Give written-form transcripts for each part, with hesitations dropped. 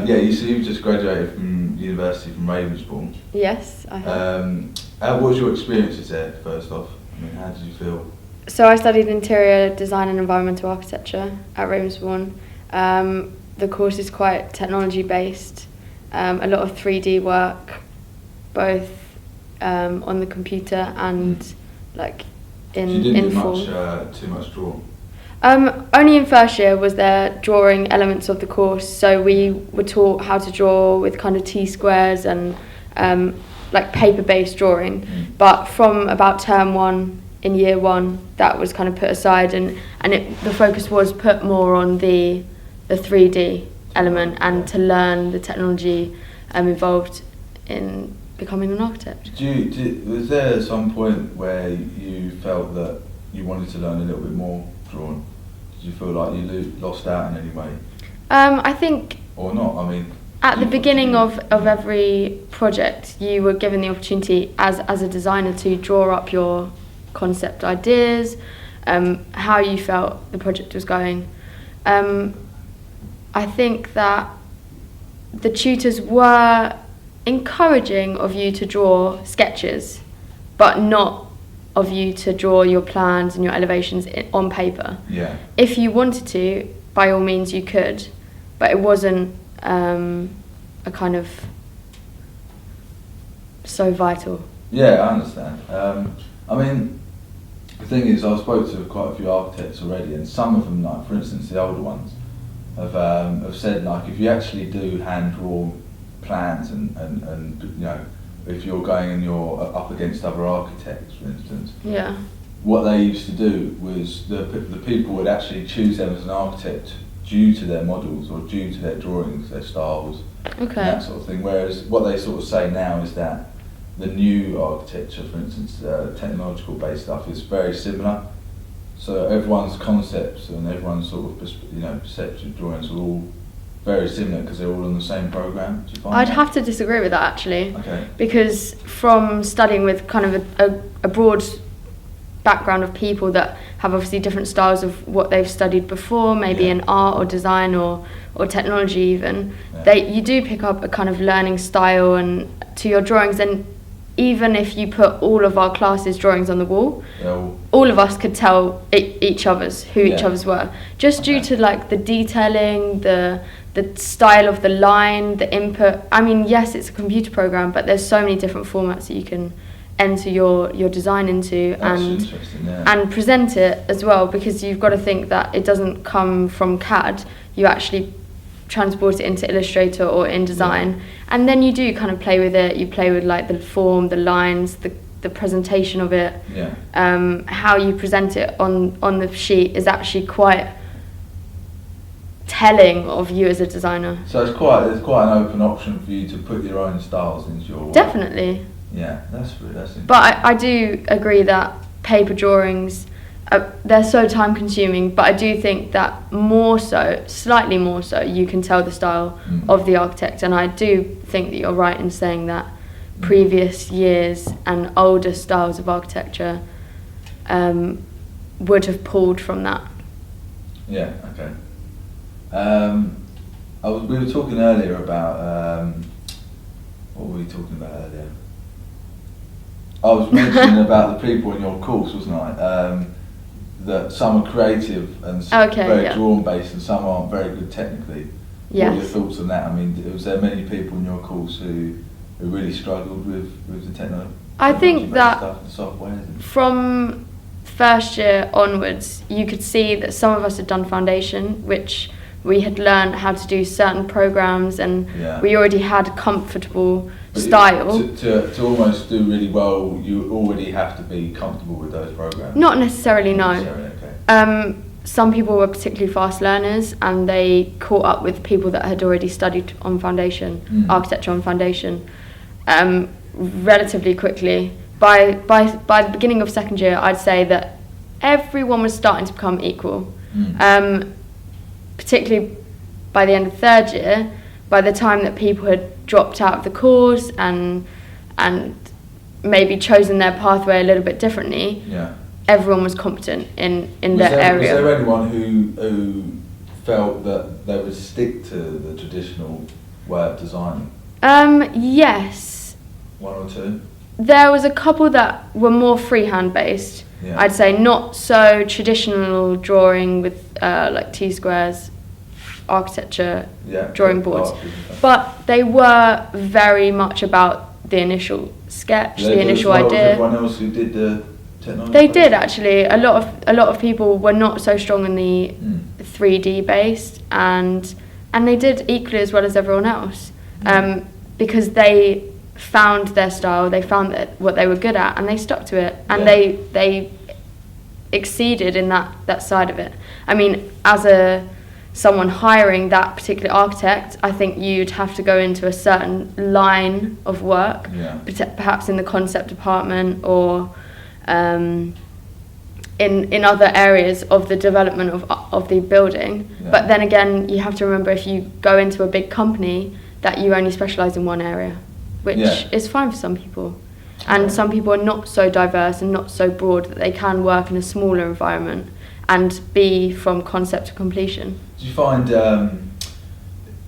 You just graduated from university from Ravensbourne. Yes, I have. What was your experiences there, first off? I mean, how did you feel? So I studied interior design and environmental architecture at Ravensbourne. The course is quite technology based, a lot of 3D work, both on the computer and like in So you didn't full. do too much drawing? Only in first year was there drawing elements of the course, so we were taught how to draw with kind of T-squares and like paper-based drawing. But from about term 1 in year 1, that was kind of put aside, and the focus was put more on the 3D element and to learn the technology involved in becoming an architect. Was there some point where you felt that you wanted to learn a little bit more drawing? Did you feel like you lost out in any way? I think... Or not, I mean... At the beginning of every project, you were given the opportunity as a designer to draw up your concept ideas, how you felt the project was going. I think that the tutors were encouraging of you to draw sketches, but not of you to draw your plans and your elevations on paper. Yeah. If you wanted to, by all means you could, but it wasn't a kind of so vital. Yeah, I understand. I mean, the thing is, I spoke to quite a few architects already, and some of them, like for instance the older ones, have said like if you actually do hand draw plans and you know, if you're going and you're up against other architects, for instance, yeah, what they used to do was the people would actually choose them as an architect due to their models or due to their drawings, their styles, and that sort of thing. Whereas what they sort of say now is that the new architecture, for instance, technological based stuff, is very similar. So everyone's concepts and everyone's sort of perceptive drawings are all very similar because they're all on the same program. Do you find I'd that? have to disagree with that actually. Okay. Because from studying with kind of a broad background of people that have obviously different styles of what they've studied before, maybe in art or design or technology even, you do pick up a kind of learning style and to your drawings, and even if you put all of our classes' drawings on the wall, all of us could tell each other's each other's were, just due to like the detailing, the style of the line, the input. I mean, yes, it's a computer program, but there's so many different formats that you can enter your design into and present it as well, because you've got to think that it doesn't come from CAD, you actually transport it into Illustrator or InDesign, and then you do kind of play with it. You play with like the form, the lines, the presentation of it. How you present it on the sheet is actually quite telling of you as a designer. So it's quite an open option for you to put your own styles into your work. Definitely. Yeah, that's interesting. But I do agree that paper drawings, they're so time consuming, but I do think that slightly more so, you can tell the style of the architect, and I do think that you're right in saying that previous years and older styles of architecture would have pulled from that. Yeah, okay. We were talking earlier about, what were we talking about earlier? I was mentioning about the people in your course, wasn't I? That some are creative and very drawn based, and some aren't very good technically. Yes. What are your thoughts on that? I mean, was there many people in your course who really struggled with the technology? I think that stuff, the software. From first year onwards, you could see that some of us had done foundation, which we had learned how to do certain programs, and we already had a comfortable style. To almost do really well, you already have to be comfortable with those programs. Not necessarily, no. Okay. Some people were particularly fast learners, and they caught up with people that had already studied on foundation, architecture on foundation, relatively quickly. By the beginning of second year, I'd say that everyone was starting to become equal. Particularly by the end of third year, by the time that people had dropped out of the course and maybe chosen their pathway a little bit differently, everyone was competent in their area. Was there anyone who felt that they would stick to the traditional way of designing? Yes. One or two? There was a couple that were more freehand based. Yeah. I'd say not so traditional drawing with like T-squares, architecture, drawing boards, but they were very much about the initial sketch, the initial idea. Everyone else who did the technology? They did actually. A lot of people were not so strong in the 3D based, and they did equally as well as everyone else, because they found their style, they found what they were good at, and they stuck to it, and they exceeded in that side of it. I mean, as someone hiring that particular architect, I think you'd have to go into a certain line of work, perhaps in the concept department or in other areas of the development of the building. But then again, you have to remember, if you go into a big company, that you only specialise in one area, which is fine for some people. And some people are not so diverse and not so broad that they can work in a smaller environment and be from concept to completion. Do you find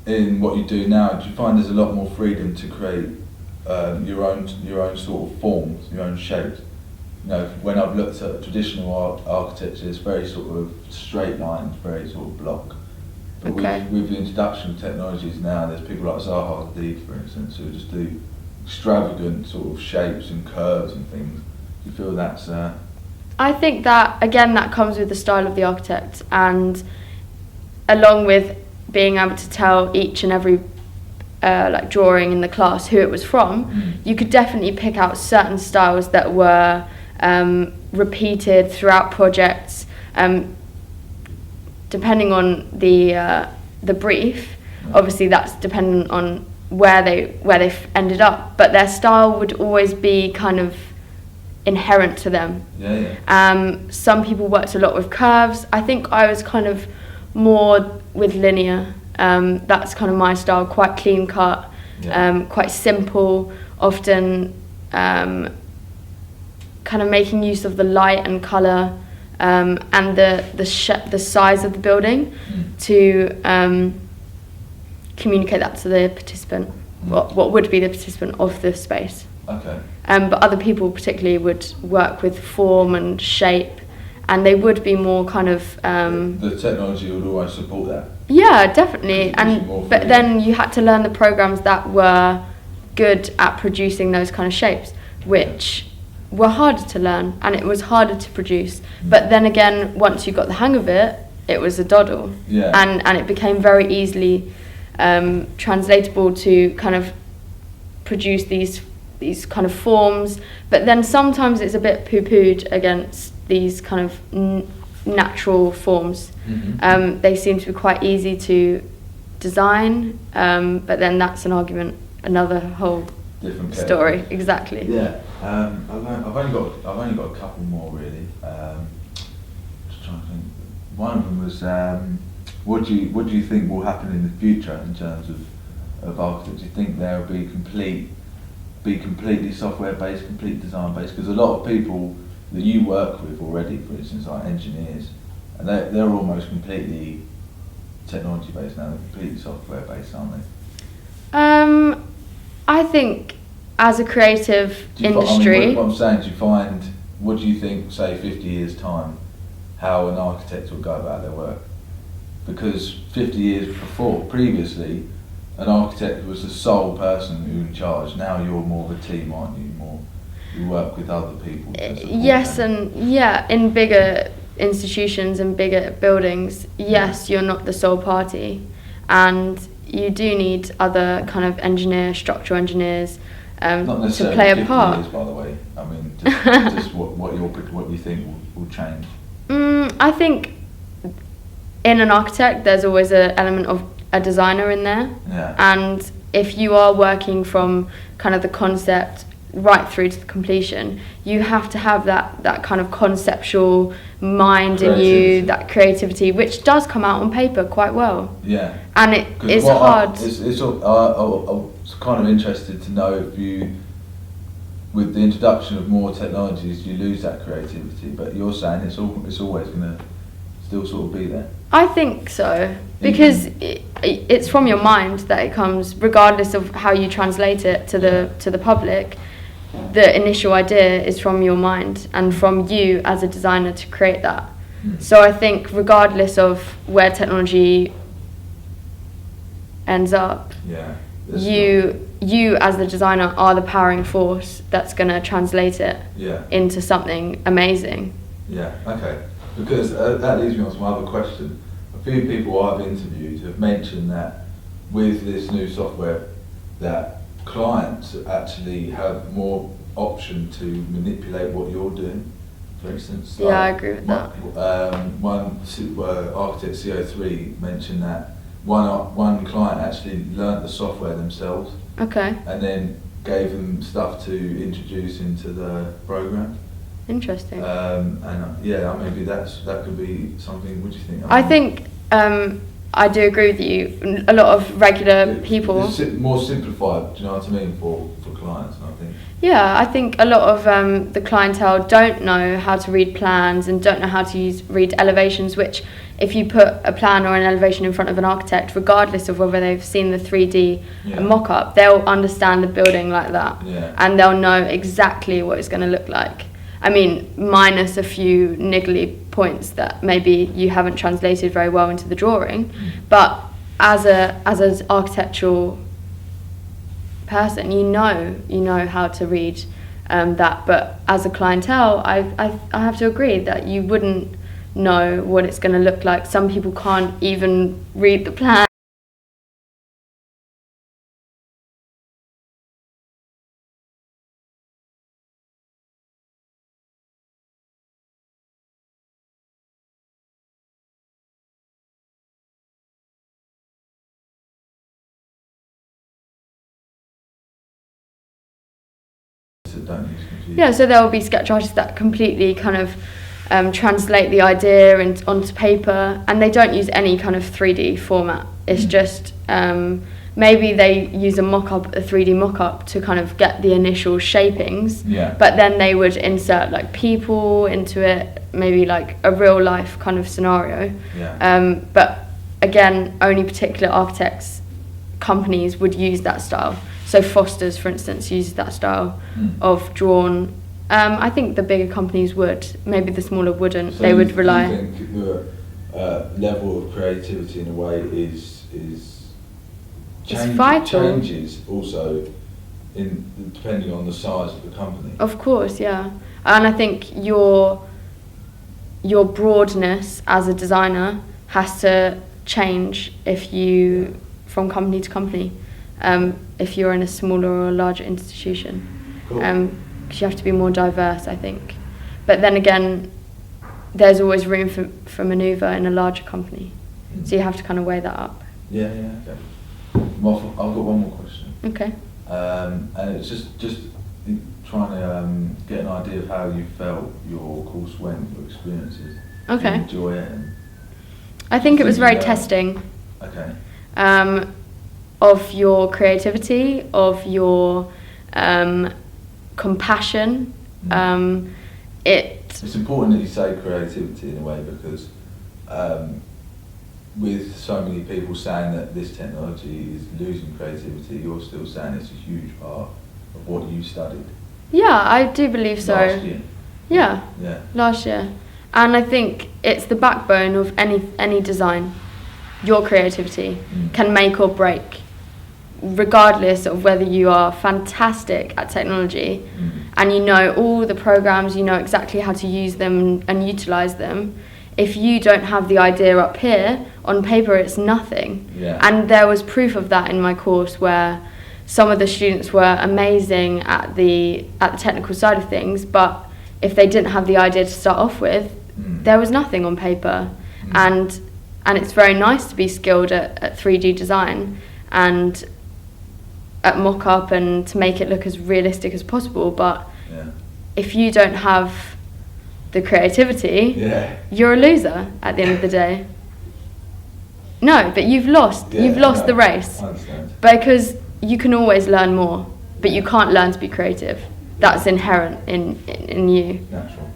in what you do now, do you find there's a lot more freedom to create your own sort of forms, your own shapes? You know, when I've looked at traditional architecture, it's very sort of straight lines, very sort of block. But with the introduction of technologies now, there's people like Zaha Hadid, for instance, who just do extravagant sort of shapes and curves and things. Do you feel that's... I think that, again, that comes with the style of the architect, and along with being able to tell each and every like drawing in the class who it was from, you could definitely pick out certain styles that were repeated throughout projects, depending on the brief. Obviously that's dependent on where they've ended up, but their style would always be kind of inherent to them. Some people worked a lot with curves. I think I was kind of more with linear. That's kind of my style, quite clean cut, quite simple, often kind of making use of the light and colour, and the size of the building to communicate that to the participant, what would be the participant of the space. But other people particularly would work with form and shape, and they would be more kind of... the technology would always support that? Yeah, definitely. But then you had to learn the programs that were good at producing those kind of shapes, which were harder to learn, and it was harder to produce. But then again, once you got the hang of it, it was a doddle. And it became very easily translatable to kind of produce these kind of forms, but then sometimes it's a bit poo-pooed against these kind of natural forms. They seem to be quite easy to design, but then that's an argument, another whole different story. Exactly. I've only got a couple more really. Just trying to think. One of them was what do you think will happen in the future in terms of architecture? Do you think there will be completely software based, completely design based? Because a lot of people that you work with already, for instance, like engineers, and they're almost completely technology based now. They're completely software based, aren't they? I think as a creative industry, what I'm saying, what do you think, say 50 years time, how an architect will go about their work? Because 50 years previously, an architect was the sole person who was in charge. Now you're more of a team, aren't you? You work with other people. Yes, and in bigger institutions and bigger buildings, yes, you're not the sole party, and you do need other kind of structural engineers to play a part. Years, by the way, I mean, just what you think will change. I think in an architect, there's always an element of a designer in there, and if you are working from kind of the concept right through to the completion, you have to have that kind of conceptual mind in you, that creativity, which does come out on paper quite well. And it is hard. I was kind of interested to know if you, with the introduction of more technologies, you lose that creativity. But you're saying it's always going to still sort of be there? I think so, because it's from your mind that it comes, regardless of how you translate it to the public. The initial idea is from your mind and from you as a designer to create that. So I think regardless of where technology ends up, you as the designer are the powering force that's going to translate it into something amazing. Yeah, okay. Because that leads me on to my other question. A few people I've interviewed have mentioned that with this new software, that clients actually have more option to manipulate what you're doing. For instance, yeah, I agree with that. One architect, CO3, mentioned that one client actually learnt the software themselves. Okay. And then gave them stuff to introduce into the program. Interesting. Maybe that could be something. What do you think? I think I do agree with you. A lot of regular people. It's more simplified. Do you know what I mean for clients? I think. Yeah, I think a lot of the clientele don't know how to read plans and don't know how to read elevations, which if you put a plan or an elevation in front of an architect, regardless of whether they've seen the 3D mock-up, they'll understand the building like that. Yeah. And they'll know exactly what it's going to look like. I mean, minus a few niggly points that maybe you haven't translated very well into the drawing, but as an architectural person, you know how to read that. But as a clientele, I have to agree that you wouldn't know what it's going to look like. Some people can't even read the plan. Yeah, so there will be sketch artists that completely kind of translate the idea onto paper, and they don't use any kind of 3D format. It's just maybe they use a 3D mock-up to kind of get the initial shapings, but then they would insert like people into it, maybe like a real life kind of scenario. But again, only particular companies would use that style. So Foster's, for instance, uses that style of drawn. I think the bigger companies would. Maybe the smaller wouldn't. So they would rely. Do you think the level of creativity in a way is changes also depending on the size of the company? Of course, yeah. And I think your broadness as a designer has to change from company to company. If you're in a smaller or a larger institution. Cool. Because you have to be more diverse, I think. But then again, there's always room for manoeuvre in a larger company. So you have to kind of weigh that up. Yeah, okay. Well, I've got one more question. Okay. And it's just trying to get an idea of how you felt your course went, your experiences. Okay. Did you enjoy it? I think it was very testing. Okay. Of your creativity, of your compassion. It's important that you say creativity in a way, because with so many people saying that this technology is losing creativity, you're still saying it's a huge part of what you studied. Yeah, I do believe so. Last year. Yeah. Last year. And I think it's the backbone of any design. Your creativity can make or break, regardless of whether you are fantastic at technology and you know all the programs, you know exactly how to use them and utilize them. If you don't have the idea up here, on paper it's nothing. And there was proof of that in my course, where some of the students were amazing at the technical side of things, but if they didn't have the idea to start off with, there was nothing on paper. And it's very nice to be skilled at 3D design and at mock-up and to make it look as realistic as possible, but if you don't have the creativity, you're a loser at the end of the day. No, but you've lost the race, because you can always learn more, but you can't learn to be creative. That's inherent in you. Natural.